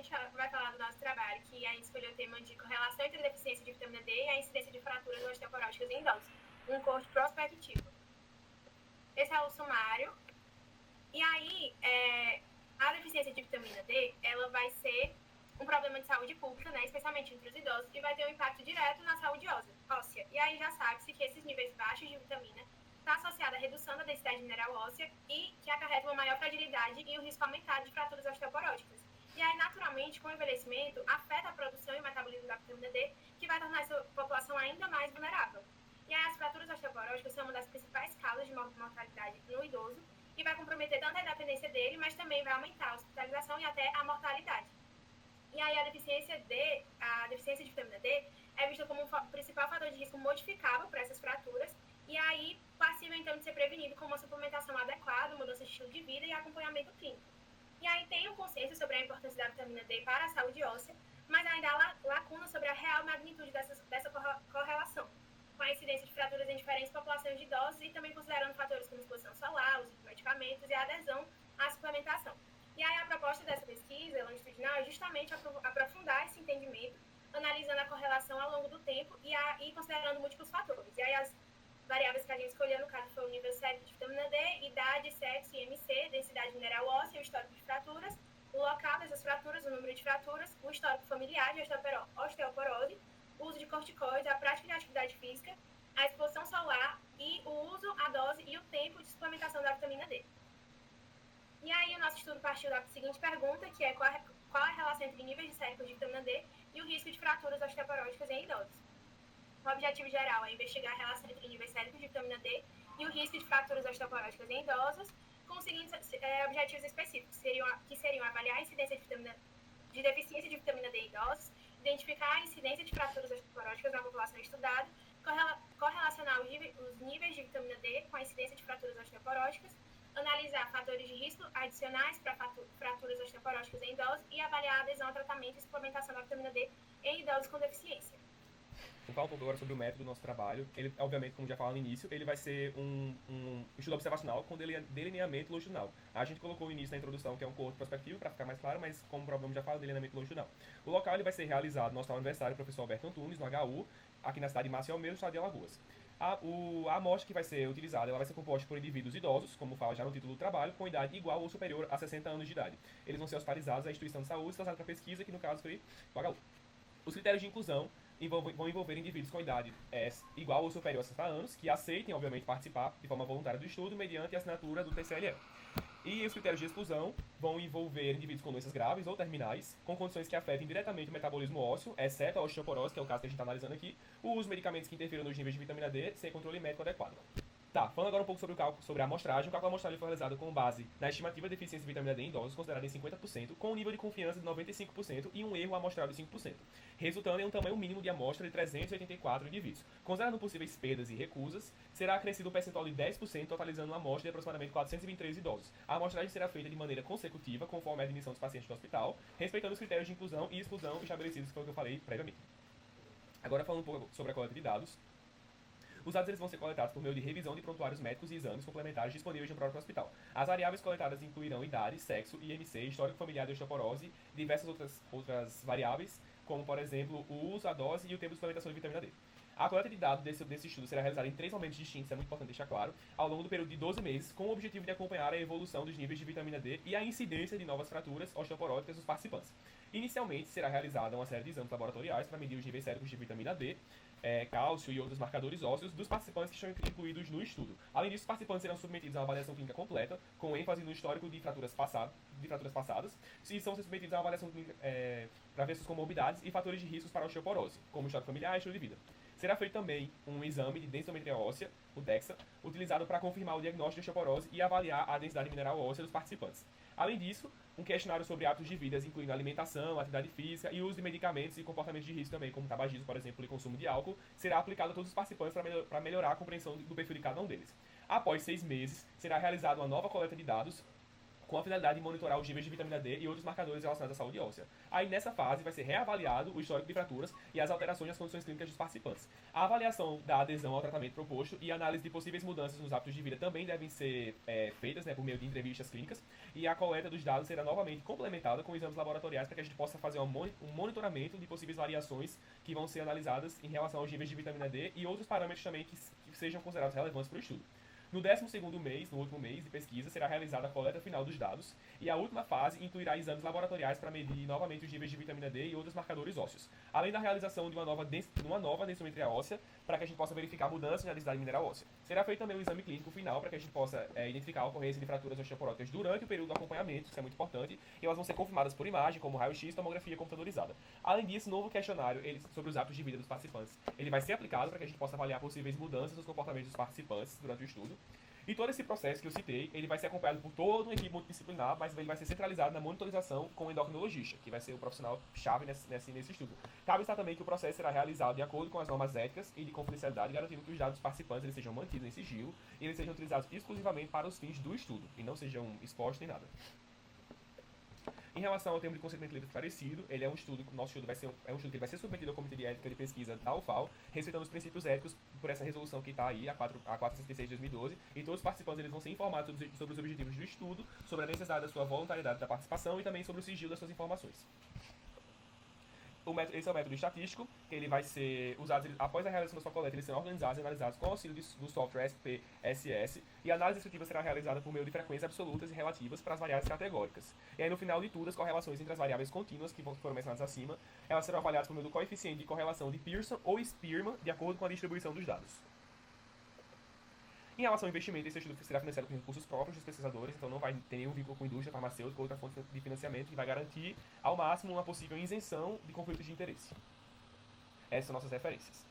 gente vai falar do nosso trabalho, que a gente escolheu o tema de correlação entre a deficiência de vitamina D e a incidência de fraturas osteoporóticas em idosos, um corte prospectivo. Esse é o sumário. E aí, a deficiência de vitamina D, ela vai ser um problema de saúde pública, né, especialmente entre os idosos, e vai ter um impacto direto na saúde óssea. E aí já sabe-se que esses níveis baixos de vitamina está associado à redução da densidade mineral óssea e que acarreta uma maior fragilidade e o risco aumentado de fraturas osteoporóticas. E aí, naturalmente, com o envelhecimento, afeta a produção e o metabolismo da vitamina D, que vai tornar essa população ainda mais vulnerável. E aí, as fraturas osteoporóticas são uma das principais causas de mortalidade no idoso e vai comprometer tanto a independência dele, mas também vai aumentar a hospitalização e até a mortalidade. E aí, a deficiência de vitamina D é vista como um principal fator de risco modificável para essas fraturas, e aí passível, então, de ser prevenido com uma suplementação adequada, mudança de estilo de vida e acompanhamento clínico. E aí tem um consenso sobre a importância da vitamina D para a saúde óssea, mas ainda há lacuna sobre a real magnitude dessa correlação, com a incidência de fraturas em diferentes populações de idosos e também considerando fatores como exposição solar, uso de medicamentos e a adesão à suplementação. E aí a proposta dessa pesquisa longitudinal é justamente aprofundar esse entendimento, analisando a correlação ao longo do tempo e considerando múltiplos fatores. E aí as variáveis que a gente escolheu, no caso, foi o nível sérico de vitamina D, idade, sexo, IMC, densidade mineral óssea, o histórico de fraturas, o local dessas fraturas, o número de fraturas, o histórico familiar de osteoporose, o uso de corticoides, a prática de atividade física, a exposição solar e o uso, a dose e o tempo de suplementação da vitamina D. E aí o nosso estudo partiu da seguinte pergunta, que é qual a relação entre níveis de séricos de vitamina D e o risco de fraturas osteoporóticas em idosos. O objetivo geral é investigar a relação entre níveis séricos de vitamina D e o risco de fraturas osteoporóticas em idosos, com os seguintes objetivos específicos, que seriam avaliar a incidência de deficiência de vitamina D em idosos, identificar a incidência de fraturas osteoporóticas na população estudada, correlacionar os níveis de vitamina D com a incidência de fraturas osteoporóticas, analisar fatores de risco adicionais para fraturas osteoporóticas em idosos e avaliar a adesão ao tratamento e suplementação da vitamina D em idosos com deficiência. Vou falar um pouco agora sobre o método do nosso trabalho. Ele, obviamente, como já falei no início, ele vai ser um estudo observacional com delineamento longitudinal. A gente colocou no início na introdução que é um coorte prospectivo, para ficar mais claro, mas como o problema já fala, delineamento longitudinal. O local ele vai ser realizado no Hospital Universitário Professor Alberto Antunes, no HU, aqui na cidade de Maceió, mesmo estado de Alagoas. A amostra que vai ser utilizada ela vai ser composta por indivíduos idosos, como fala já no título do trabalho, com idade igual ou superior a 60 anos de idade. Eles vão ser hospitalizados à instituição de saúde, selecionados para pesquisa, que no caso foi o HU. Os critérios de inclusão vão envolver indivíduos com idade igual ou superior a 60 anos, que aceitem, obviamente, participar de forma voluntária do estudo mediante a assinatura do TCLE. E os critérios de exclusão vão envolver indivíduos com doenças graves ou terminais, com condições que afetem diretamente o metabolismo ósseo, exceto a osteoporose, que é o caso que a gente está analisando aqui, o uso de medicamentos que interfiram nos níveis de vitamina D sem controle médico adequado. Tá, falando agora um pouco sobre o cálculo, sobre a amostragem. O cálculo amostragem foi realizado com base na estimativa de deficiência de vitamina D em idosos, considerada em 50%, com um nível de confiança de 95% e um erro amostrado de 5%, resultando em um tamanho mínimo de amostra de 384 indivíduos. Considerando possíveis perdas e recusas, será acrescido um percentual de 10%, totalizando uma amostra de aproximadamente 423 idosos. A amostragem será feita de maneira consecutiva, conforme a admissão dos pacientes do hospital, respeitando os critérios de inclusão e exclusão estabelecidos, que foi o que eu falei previamente. Agora falando um pouco sobre a coleta de dados. Os dados eles vão ser coletados por meio de revisão de prontuários médicos e exames complementares disponíveis no próprio hospital. As variáveis coletadas incluirão idade, sexo, IMC, histórico familiar de osteoporose e diversas outras variáveis, como, por exemplo, o uso, a dose e o tempo de suplementação de vitamina D. A coleta de dados desse estudo será realizada em 3 momentos distintos, é muito importante deixar claro, ao longo do período de 12 meses, com o objetivo de acompanhar a evolução dos níveis de vitamina D e a incidência de novas fraturas osteoporóticas dos participantes. Inicialmente, será realizada uma série de exames laboratoriais para medir os níveis séricos de vitamina D, cálcio e outros marcadores ósseos dos participantes que estão incluídos no estudo. Além disso, os participantes serão submetidos a uma avaliação clínica completa, com ênfase no histórico de fraturas passadas, e são submetidos a uma avaliação clínica para ver suas comorbidades e fatores de riscos para a osteoporose, como histórico familiar e estilo de vida. Será feito também um exame de densitometria óssea, o DEXA, utilizado para confirmar o diagnóstico de osteoporose e avaliar a densidade mineral óssea dos participantes. Além disso, um questionário sobre hábitos de vida, incluindo alimentação, atividade física e uso de medicamentos e comportamentos de risco também, como tabagismo, por exemplo, e consumo de álcool, será aplicado a todos os participantes para melhorar a compreensão do perfil de cada um deles. Após 6 meses, será realizada uma nova coleta de dados com a finalidade de monitorar os níveis de vitamina D e outros marcadores relacionados à saúde óssea. Aí, nessa fase, vai ser reavaliado o histórico de fraturas e as alterações nas condições clínicas dos participantes. A avaliação da adesão ao tratamento proposto e a análise de possíveis mudanças nos hábitos de vida também devem ser feitas, né, por meio de entrevistas clínicas, e a coleta dos dados será novamente complementada com exames laboratoriais para que a gente possa fazer um monitoramento de possíveis variações que vão ser analisadas em relação aos níveis de vitamina D e outros parâmetros também que sejam considerados relevantes para o estudo. No 12º mês, no último mês de pesquisa, será realizada a coleta final dos dados e a última fase incluirá exames laboratoriais para medir novamente os níveis de vitamina D e outros marcadores ósseos, além da realização de uma nova densimetria óssea para que a gente possa verificar mudanças na densidade mineral óssea. Será feito também o exame clínico final para que a gente possa identificar a ocorrência de fraturas osteoporóticas durante o período do acompanhamento, isso é muito importante, e elas vão ser confirmadas por imagem, como raio-x e tomografia computadorizada. Além disso, novo questionário sobre os hábitos de vida dos participantes, ele vai ser aplicado para que a gente possa avaliar possíveis mudanças nos comportamentos dos participantes durante o estudo. E todo esse processo que eu citei, ele vai ser acompanhado por toda uma equipe multidisciplinar, mas ele vai ser centralizado na monitorização com o endocrinologista, que vai ser o profissional chave nesse estudo. Cabe estar também que o processo será realizado de acordo com as normas éticas e de confidencialidade, garantindo que os dados dos participantes eles sejam mantidos em sigilo e eles sejam utilizados exclusivamente para os fins do estudo, e não sejam expostos nem nada. Em relação ao termo de consentimento livre esclarecido, ele é um estudo, nosso estudo é um estudo que vai ser submetido ao Comitê de Ética de Pesquisa da UFAL, respeitando os princípios éticos por essa resolução que está aí, a 466 de 2012, e todos os participantes eles vão ser informados sobre os objetivos do estudo, sobre a necessidade da sua voluntariedade da participação e também sobre o sigilo das suas informações. Esse é o método estatístico, que ele vai ser usado após a realização da sua coleta, eles serão organizados e analisados com o auxílio do software SPSS, e a análise descritiva será realizada por meio de frequências absolutas e relativas para as variáveis categóricas. E aí, no final de tudo, as correlações entre as variáveis contínuas, que foram mencionadas acima, elas serão avaliadas por meio do coeficiente de correlação de Pearson ou Spearman, de acordo com a distribuição dos dados. Em relação ao investimento, esse estudo será financiado com recursos próprios dos pesquisadores, então não vai ter nenhum vínculo com indústria farmacêutica ou outra fonte de financiamento, que vai garantir, ao máximo, uma possível isenção de conflitos de interesse. Essas são nossas referências.